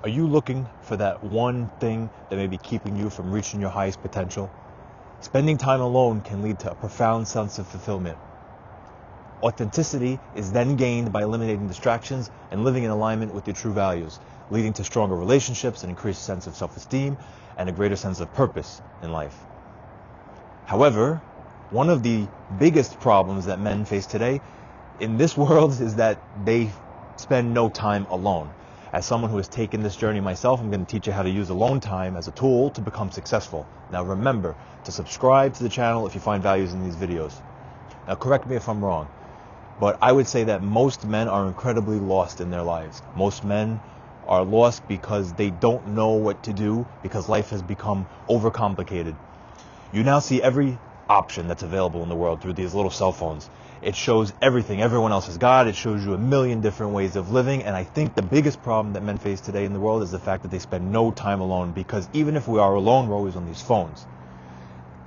Are you looking for that one thing that may be keeping you from reaching your highest potential? Spending time alone can lead to a profound sense of fulfillment. Authenticity is then gained by eliminating distractions and living in alignment with your true values, leading to stronger relationships, an increased sense of self-esteem, and a greater sense of purpose in life. However, one of the biggest problems that men face today in this world is that they spend no time alone. As someone who has taken this journey myself, I'm going to teach you how to use alone time as a tool to become successful. Now remember to subscribe to the channel if you find values in these videos. Now correct me if I'm wrong, but I would say that most men are incredibly lost in their lives. Most men are lost because they don't know what to do, because life has become overcomplicated. You now see every option that's available in the world through these little cell phones. It shows everything everyone else has got. It shows you a million different ways of living. And I think the biggest problem that men face today in the world is the fact that they spend no time alone, because even if we are alone, we're always on these phones.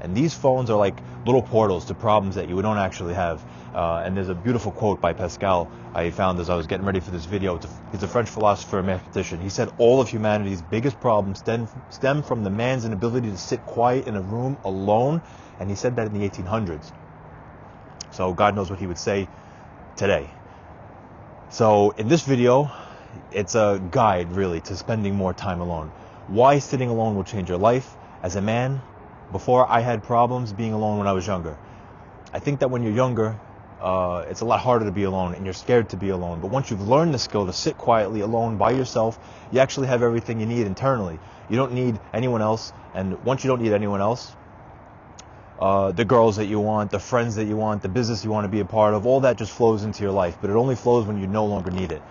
And these phones are like little portals to problems that you don't actually have. And there's a beautiful quote by Pascal I found as I was getting ready for this video. He's a French philosopher and mathematician. He said all of humanity's biggest problems stem from the man's inability to sit quiet in a room alone. And he said that in the 1800s. So God knows what he would say today. So in this video, it's a guide really to spending more time alone. Why sitting alone will change your life. As a man, before I had problems being alone when I was younger. I think that when you're younger, it's a lot harder to be alone and you're scared to be alone. But once you've learned the skill to sit quietly alone by yourself, you actually have everything you need internally. You don't need anyone else. And once you don't need anyone else, the girls that you want, the friends that you want, the business you want to be a part of, all that just flows into your life. But it only flows when you no longer need it.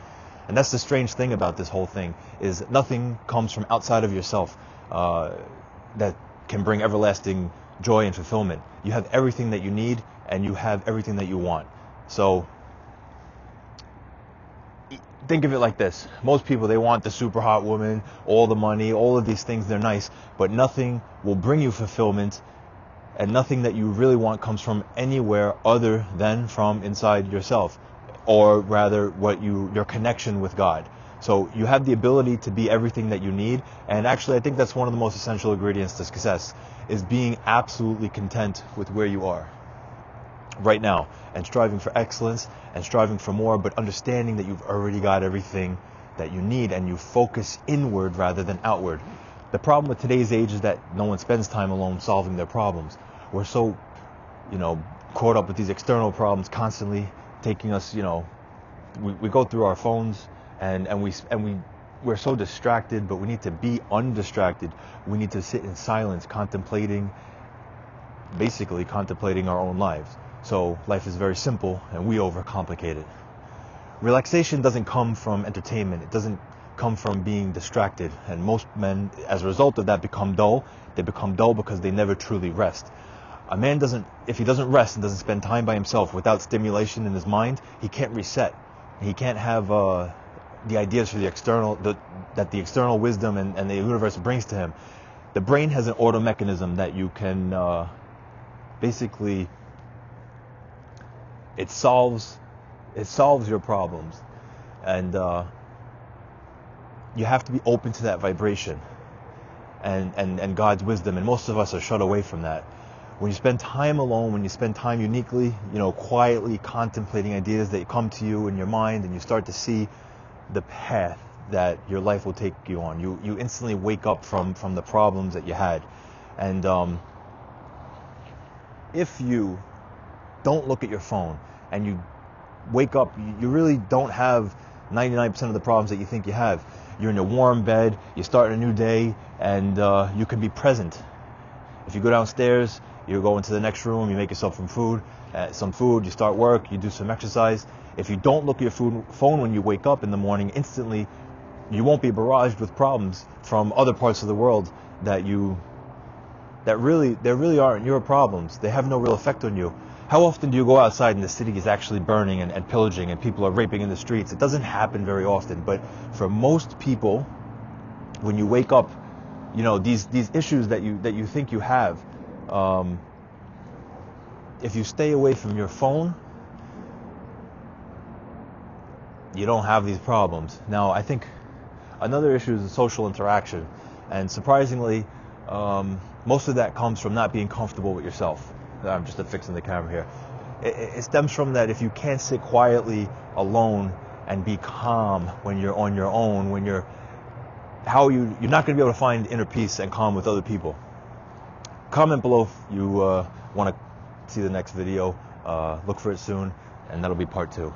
And that's the strange thing about this whole thing, is nothing comes from outside of yourself that can bring everlasting joy and fulfillment. You have everything that you need, and you have everything that you want. So think of it like this. Most people, they want the super hot woman, all the money, all of these things, they're nice, but nothing will bring you fulfillment. And nothing that you really want comes from anywhere other than from inside yourself, or rather your connection with God. So you have the ability to be everything that you need. And actually, I think that's one of the most essential ingredients to success, is being absolutely content with where you are right now and striving for excellence and striving for more, but understanding that you've already got everything that you need, and you focus inward rather than outward. The problem with today's age is that no one spends time alone solving their problems. We're so, caught up with these external problems constantly taking us, we go through our phones and we're so distracted, but we need to be undistracted. We need to sit in silence, basically contemplating our own lives. So life is very simple and we overcomplicate it. Relaxation doesn't come from entertainment. It doesn't come from being distracted, and most men as a result of that become dull. They become dull because they never truly rest. A man if he doesn't rest and doesn't spend time by himself without stimulation in his mind, he can't reset. He can't have the ideas for the external that the external wisdom and the universe brings to him. The brain has an auto mechanism that you can basically it solves your problems, and you have to be open to that vibration and God's wisdom, and most of us are shut away from that. When you spend time alone, when you spend time uniquely, quietly contemplating ideas that come to you in your mind, and you start to see the path that your life will take you on, you instantly wake up from the problems that you had. And if you don't look at your phone and you wake up, you really don't have 99% of the problems that you think you have. You're in a warm bed, you start a new day, and you can be present. If you go downstairs, you go into the next room, you make yourself some food, you start work, you do some exercise. If you don't look at your phone when you wake up in the morning, instantly you won't be barraged with problems from other parts of the world that really aren't your problems. They have no real effect on you. How often do you go outside and the city is actually burning and pillaging and people are raping in the streets? It doesn't happen very often, but for most people, when you wake up, these issues that you think you have, if you stay away from your phone, you don't have these problems. Now, I think Another issue is the social interaction. And surprisingly, most of that comes from not being comfortable with yourself. I'm just fixing the camera here. It stems from that if you can't sit quietly alone and be calm when you're on your own, when you're not going to be able to find inner peace and calm with other people. Comment below if you want to see the next video. Look for it soon, and that'll be part 2.